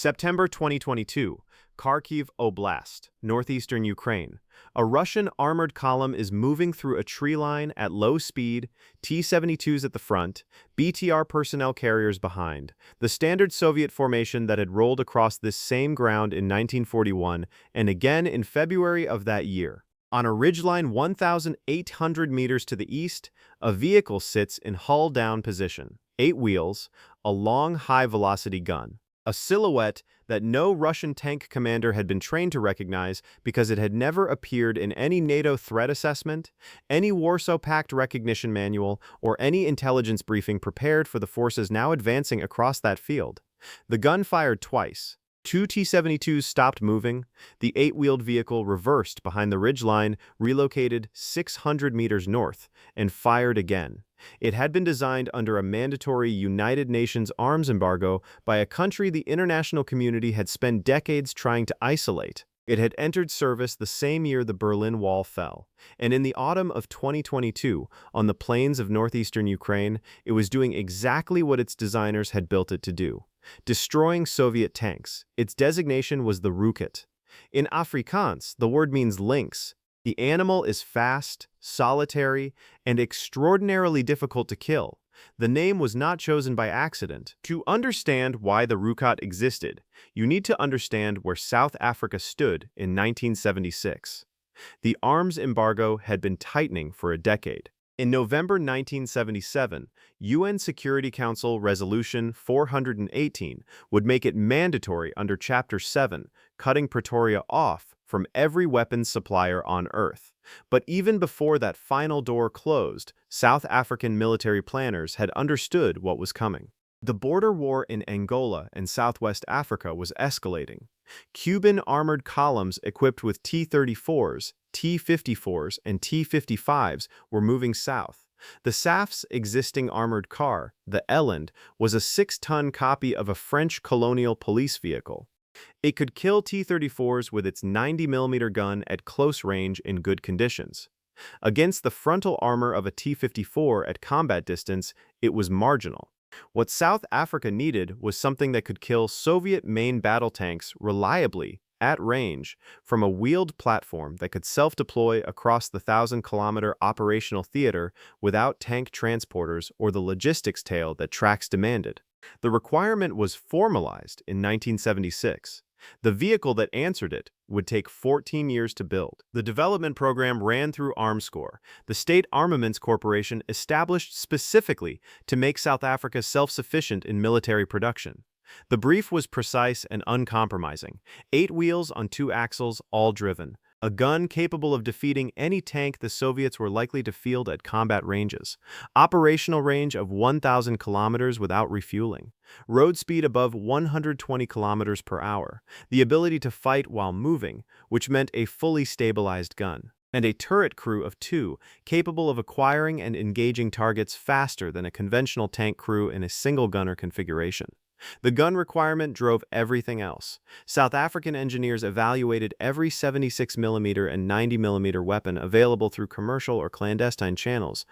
September 2022, Kharkiv Oblast, northeastern Ukraine. A Russian armored column is moving through a tree line at low speed, T-72s at the front, BTR personnel carriers behind, the standard Soviet formation that had rolled across this same ground in 1941 and again in February of that year. On a ridgeline 1,800 meters to the east, a vehicle sits in hull-down position, 8 wheels, a long, high-velocity gun. A silhouette that no Russian tank commander had been trained to recognize because it had never appeared in any NATO threat assessment, any Warsaw Pact recognition manual, or any intelligence briefing prepared for the forces now advancing across that field. The gun fired twice. 2 T-72s stopped moving. The 8-wheeled vehicle reversed behind the ridgeline, relocated 600 meters north, and fired again. It had been designed under a mandatory United Nations arms embargo by a country the international community had spent decades trying to isolate. It had entered service the same year the Berlin Wall fell, and in the autumn of 2022, on the plains of northeastern Ukraine, it was doing exactly what its designers had built it to do: destroying Soviet tanks. Its designation was the Rooikat. In Afrikaans, the word means lynx. The animal is fast, solitary, and extraordinarily difficult to kill. The name was not chosen by accident. To understand why the Rooikat existed, you need to understand where South Africa stood in 1976. The arms embargo had been tightening for a decade. In November 1977, UN Security Council Resolution 418 would make it mandatory under Chapter 7, cutting Pretoria off from every weapons supplier on Earth. But even before that final door closed, South African military planners had understood what was coming. The border war in Angola and Southwest Africa was escalating. Cuban armored columns equipped with T-34s, T-54s, and T-55s were moving south. The SAF's existing armored car, the Eland, was a 6-ton copy of a French colonial police vehicle. It could kill T-34s with its 90mm gun at close range in good conditions. Against the frontal armor of a T-54 at combat distance, it was marginal. What South Africa needed was something that could kill Soviet main battle tanks reliably, at range, from a wheeled platform that could self-deploy across the 1,000-kilometer operational theater without tank transporters or the logistics tail that tracks demanded. The requirement was formalized in 1976. The vehicle that answered it would take 14 years to build. The development program ran through Armscor, the state armaments corporation established specifically to make South Africa self-sufficient in military production. The brief was precise and uncompromising: 8 wheels on 2 axles, all driven. A gun capable of defeating any tank the Soviets were likely to field at combat ranges. Operational range of 1,000 kilometers without refueling. Road speed above 120 kilometers per hour. The ability to fight while moving, which meant a fully stabilized gun. And a turret crew of 2, capable of acquiring and engaging targets faster than a conventional tank crew in a single-gunner configuration. The gun requirement drove everything else. South African engineers evaluated every 76mm and 90mm weapon available through commercial or clandestine channels.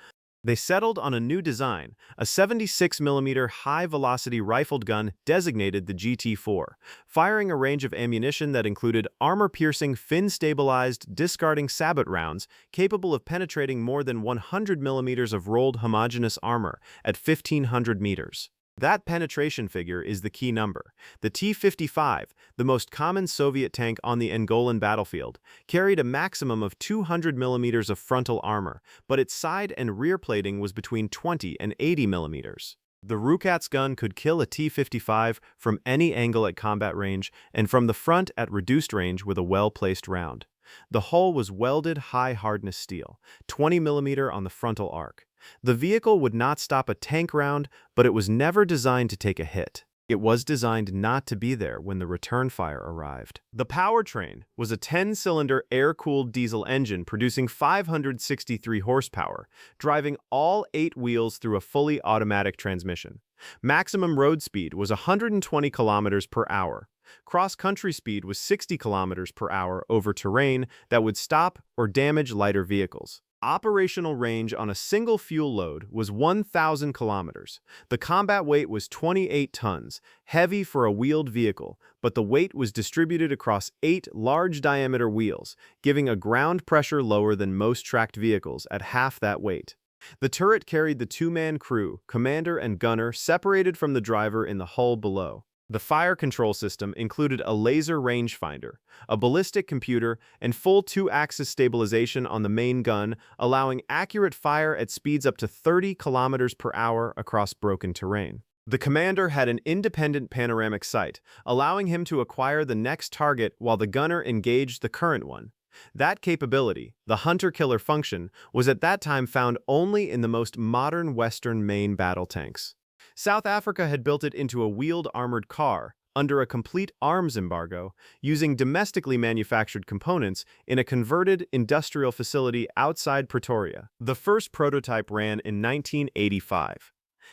They settled on a new design, a 76mm high-velocity rifled gun designated the GT4, firing a range of ammunition that included armor-piercing, fin-stabilized, discarding sabot rounds capable of penetrating more than 100mm of rolled homogeneous armor at 1,500 meters. That penetration figure is the key number. The T-55, the most common Soviet tank on the Angolan battlefield, carried a maximum of 200mm of frontal armor, but its side and rear plating was between 20 and 80mm. The Rooikat's gun could kill a T-55 from any angle at combat range and from the front at reduced range with a well-placed round. The hull was welded high-hardness steel, 20mm on the frontal arc. The vehicle would not stop a tank round, but it was never designed to take a hit. It was designed not to be there when the return fire arrived. The powertrain was a 10-cylinder air-cooled diesel engine producing 563 horsepower, driving all 8 wheels through a fully automatic transmission. Maximum road speed was 120 kilometers per hour. Cross-country speed was 60 kilometers per hour over terrain that would stop or damage lighter vehicles. operational range on a single fuel load was 1,000 kilometers. The combat weight was 28 tons, heavy for a wheeled vehicle, but the weight was distributed across 8 large-diameter wheels, giving a ground pressure lower than most tracked vehicles at half that weight. The turret carried the two-man crew, commander and gunner, separated from the driver in the hull below. The fire control system included a laser rangefinder, a ballistic computer, and full two-axis stabilization on the main gun, allowing accurate fire at speeds up to 30 kilometers per hour across broken terrain. The commander had an independent panoramic sight, allowing him to acquire the next target while the gunner engaged the current one. That capability, the hunter-killer function, was at that time found only in the most modern Western main battle tanks. South Africa had built it into a wheeled armored car, under a complete arms embargo, using domestically manufactured components in a converted industrial facility outside Pretoria. The first prototype ran in 1985.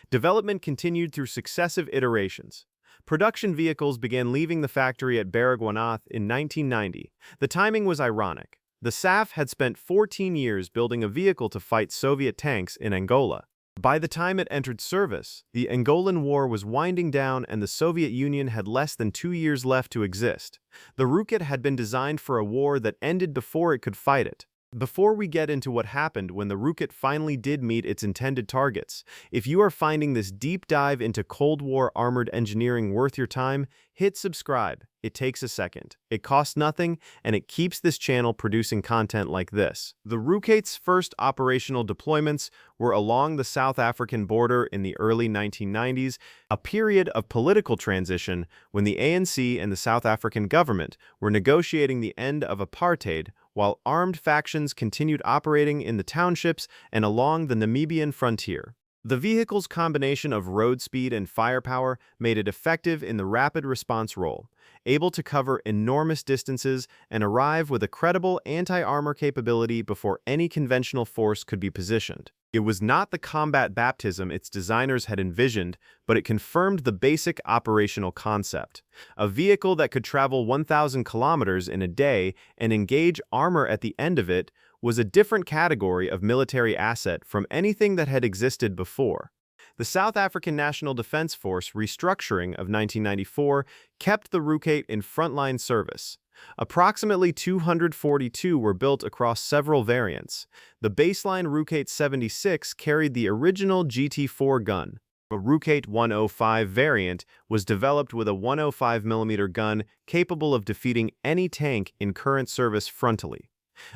Development continued through successive iterations. Production vehicles began leaving the factory at Baragwanath in 1990. The timing was ironic. The SAF had spent 14 years building a vehicle to fight Soviet tanks in Angola. By the time it entered service, the Angolan War was winding down and the Soviet Union had less than 2 years left to exist. The Rooikat had been designed for a war that ended before it could fight it. Before we get into what happened when the Rooikat finally did meet its intended targets, if you are finding this deep dive into Cold War armored engineering worth your time, hit subscribe. It takes a second. It costs nothing, and it keeps this channel producing content like this. The Rooikat's first operational deployments were along the South African border in the early 1990s, a period of political transition when the ANC and the South African government were negotiating the end of apartheid, while armed factions continued operating in the townships and along the Namibian frontier. The vehicle's combination of road speed and firepower made it effective in the rapid response role, able to cover enormous distances and arrive with a credible anti-armor capability before any conventional force could be positioned. It was not the combat baptism its designers had envisioned, but it confirmed the basic operational concept. A vehicle that could travel 1,000 kilometers in a day and engage armor at the end of it was a different category of military asset from anything that had existed before. The South African National Defence Force restructuring of 1994 kept the Rooikat in frontline service. Approximately 242 were built across several variants. The baseline Rooikat 76 carried the original GT4 gun. A Rooikat 105 variant was developed with a 105mm gun capable of defeating any tank in current service frontally.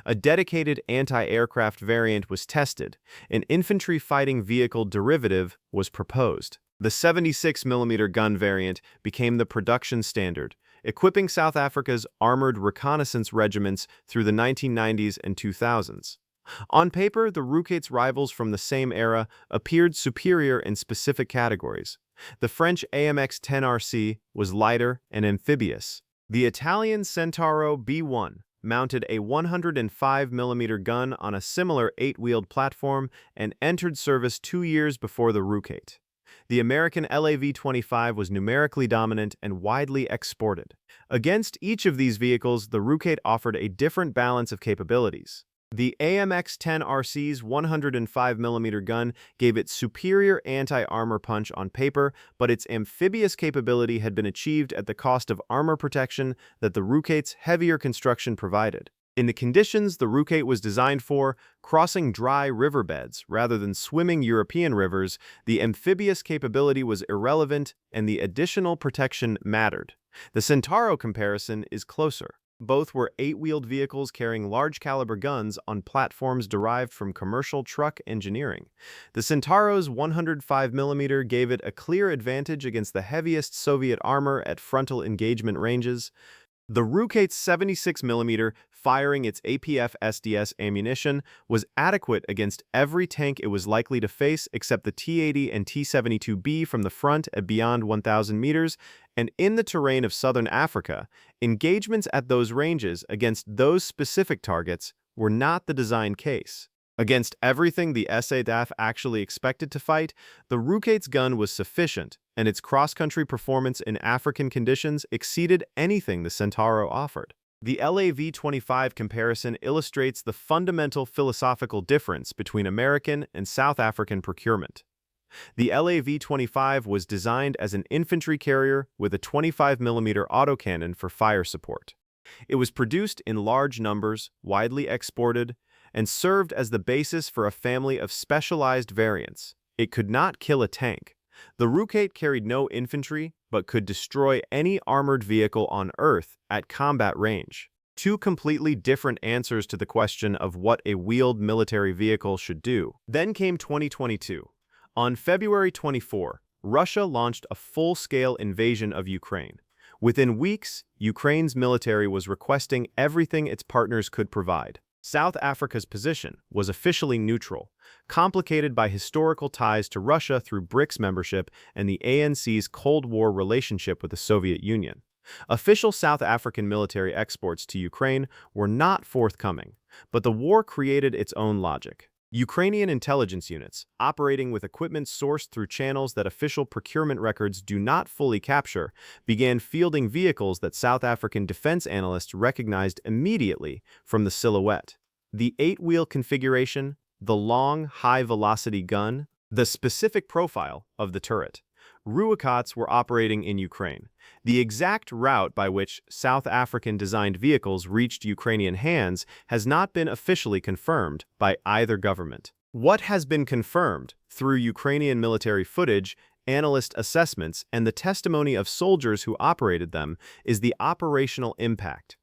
A dedicated anti-aircraft variant was tested. An infantry fighting vehicle derivative was proposed. The 76mm gun variant became the production standard, equipping South Africa's armored reconnaissance regiments through the 1990s and 2000s. On paper, the Rooikat's rivals from the same era appeared superior in specific categories. The French AMX-10RC was lighter and amphibious. The Italian Centauro B1 mounted a 105mm gun on a similar 8-wheeled platform and entered service 2 years before the Rooikat. The American LAV-25 was numerically dominant and widely exported. Against each of these vehicles, the Rooikat offered a different balance of capabilities. The AMX-10RC's 105mm gun gave it superior anti-armor punch on paper, but its amphibious capability had been achieved at the cost of armor protection that the Rooikat's heavier construction provided. In the conditions the Rooikat was designed for, crossing dry riverbeds rather than swimming European rivers, the amphibious capability was irrelevant and the additional protection mattered. The Centauro comparison is closer. Both were 8-wheeled vehicles carrying large-caliber guns on platforms derived from commercial truck engineering. The Centauro's 105mm gave it a clear advantage against the heaviest Soviet armor at frontal engagement ranges. The Rooikat's 76mm, firing its APF SDS ammunition, was adequate against every tank it was likely to face except the T-80 and T-72B from the front at beyond 1,000 meters, and in the terrain of southern Africa, engagements at those ranges against those specific targets were not the design case. Against everything the SADF actually expected to fight, the Rooikat's gun was sufficient, and its cross-country performance in African conditions exceeded anything the Centauro offered. The LAV-25 comparison illustrates the fundamental philosophical difference between American and South African procurement. The LAV-25 was designed as an infantry carrier with a 25mm autocannon for fire support. It was produced in large numbers, widely exported, and served as the basis for a family of specialized variants. It could not kill a tank. The Rooikat carried no infantry, but could destroy any armored vehicle on Earth at combat range. Two completely different answers to the question of what a wheeled military vehicle should do. Then came 2022. On February 24, Russia launched a full-scale invasion of Ukraine. Within weeks, Ukraine's military was requesting everything its partners could provide. South Africa's position was officially neutral, complicated by historical ties to Russia through BRICS membership and the ANC's Cold War relationship with the Soviet Union. Official South African military exports to Ukraine were not forthcoming, but the war created its own logic. Ukrainian intelligence units, operating with equipment sourced through channels that official procurement records do not fully capture, began fielding vehicles that South African defense analysts recognized immediately from the silhouette. The 8-wheel configuration, the long, high-velocity gun, the specific profile of the turret. Rooikats were operating in Ukraine. The exact route by which South African-designed vehicles reached Ukrainian hands has not been officially confirmed by either government. What has been confirmed through Ukrainian military footage, analyst assessments, and the testimony of soldiers who operated them is the operational impact.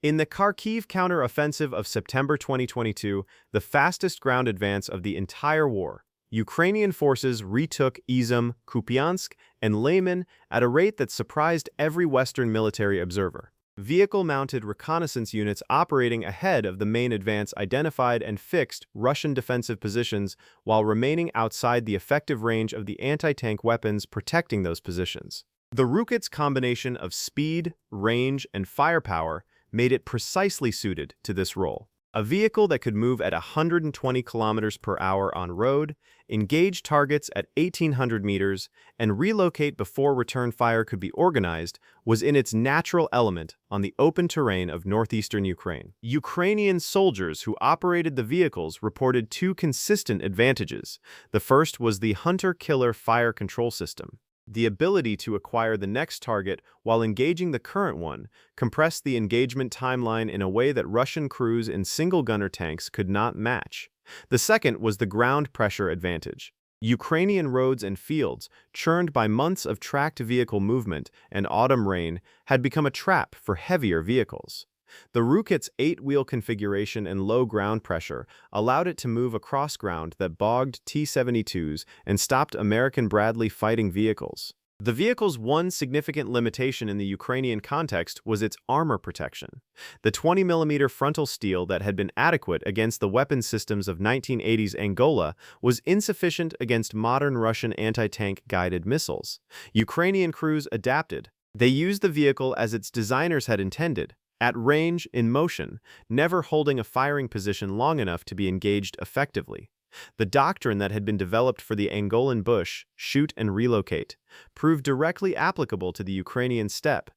In the Kharkiv counter-offensive of September 2022, the fastest ground advance of the entire war, Ukrainian forces retook Izum, Kupiansk, and Lyman at a rate that surprised every Western military observer. Vehicle-mounted reconnaissance units operating ahead of the main advance identified and fixed Russian defensive positions while remaining outside the effective range of the anti-tank weapons protecting those positions. The Rooikat's combination of speed, range, and firepower made it precisely suited to this role. A vehicle that could move at 120 kilometers per hour on road, engage targets at 1,800 meters, and relocate before return fire could be organized was in its natural element on the open terrain of northeastern Ukraine. Ukrainian soldiers who operated the vehicles reported two consistent advantages. The first was the hunter-killer fire control system. The ability to acquire the next target while engaging the current one compressed the engagement timeline in a way that Russian crews in single-gunner tanks could not match. The second was the ground pressure advantage. Ukrainian roads and fields, churned by months of tracked vehicle movement and autumn rain, had become a trap for heavier vehicles. The Rooikat's 8-wheel configuration and low ground pressure allowed it to move across ground that bogged T-72s and stopped American Bradley fighting vehicles. The vehicle's one significant limitation in the Ukrainian context was its armor protection. The 20mm frontal steel that had been adequate against the weapon systems of 1980s Angola was insufficient against modern Russian anti-tank guided missiles. Ukrainian crews adapted. They used the vehicle as its designers had intended, at range, in motion, never holding a firing position long enough to be engaged effectively. The doctrine that had been developed for the Angolan bush, shoot and relocate, proved directly applicable to the Ukrainian steppe.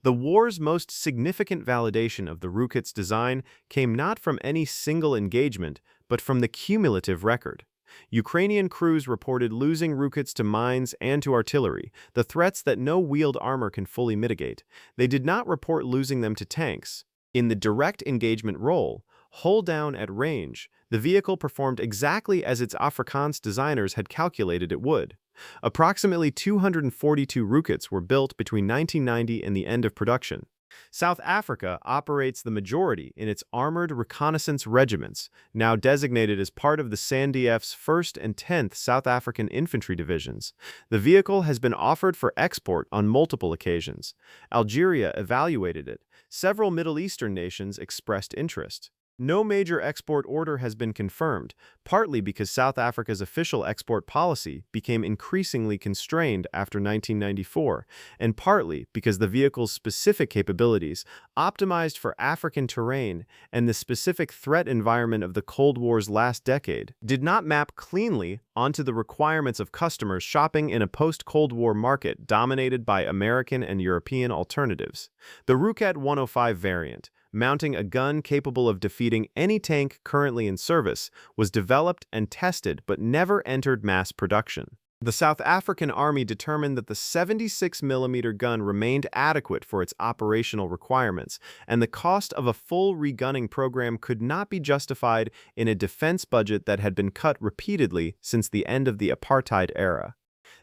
The war's most significant validation of the Rooikat's design came not from any single engagement, but from the cumulative record. Ukrainian crews reported losing Rooikats to mines and to artillery, the threats that no wheeled armor can fully mitigate. They did not report losing them to tanks. In the direct engagement role, hull down at range, the vehicle performed exactly as its Afrikaans designers had calculated it would. Approximately 242 Rooikats were built between 1990 and the end of production. South Africa operates the majority in its armored reconnaissance regiments, now designated as part of the SANDF's 1st and 10th South African Infantry Divisions. The vehicle has been offered for export on multiple occasions. Algeria evaluated it. Several Middle Eastern nations expressed interest. No major export order has been confirmed, partly because South Africa's official export policy became increasingly constrained after 1994, and partly because the vehicle's specific capabilities, optimized for African terrain and the specific threat environment of the Cold War's last decade, did not map cleanly onto the requirements of customers shopping in a post-Cold War market dominated by American and European alternatives. The Rooikat 105 variant, mounting a gun capable of defeating any tank currently in service, was developed and tested but never entered mass production. The South African Army determined that the 76mm gun remained adequate for its operational requirements, and the cost of a full regunning program could not be justified in a defense budget that had been cut repeatedly since the end of the apartheid era.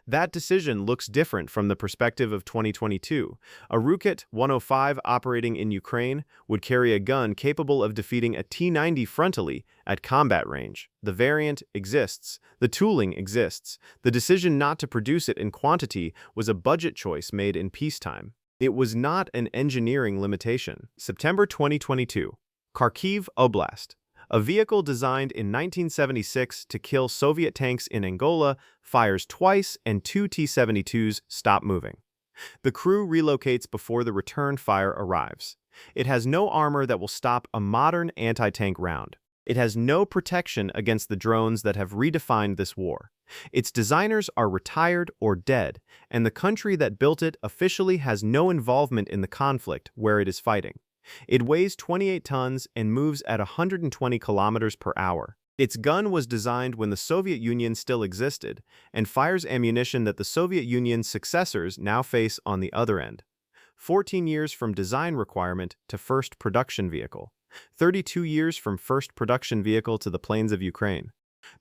That decision looks different from the perspective of 2022. A Rooikat 105 operating in Ukraine would carry a gun capable of defeating a T-90 frontally at combat range. The variant exists. The tooling exists. The decision not to produce it in quantity was a budget choice made in peacetime. It was not an engineering limitation. September 2022. Kharkiv Oblast. A vehicle designed in 1976 to kill Soviet tanks in Angola fires twice and two T-72s stop moving. The crew relocates before the return fire arrives. It has no armor that will stop a modern anti-tank round. It has no protection against the drones that have redefined this war. Its designers are retired or dead, and the country that built it officially has no involvement in the conflict where it is fighting. It weighs 28 tons and moves at 120 kilometers per hour. Its gun was designed when the Soviet Union still existed and fires ammunition that the Soviet Union's successors now face on the other end. 14 years from design requirement to first production vehicle. 32 years from first production vehicle to the plains of Ukraine.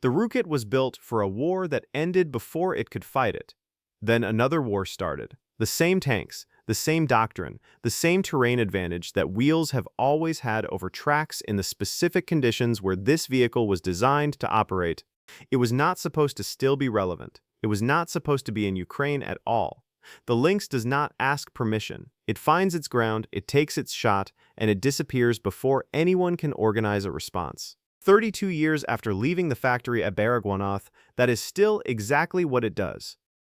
The Rooikat was built for a war that ended before it could fight it. Then another war started. The same tanks, the same doctrine, the same terrain advantage that wheels have always had over tracks in the specific conditions where this vehicle was designed to operate. It was not supposed to still be relevant. It was not supposed to be in Ukraine at all. The Lynx does not ask permission. It finds its ground, it takes its shot, and it disappears before anyone can organize a response. 32 years after leaving the factory at Baragwanath, that is still exactly what it does.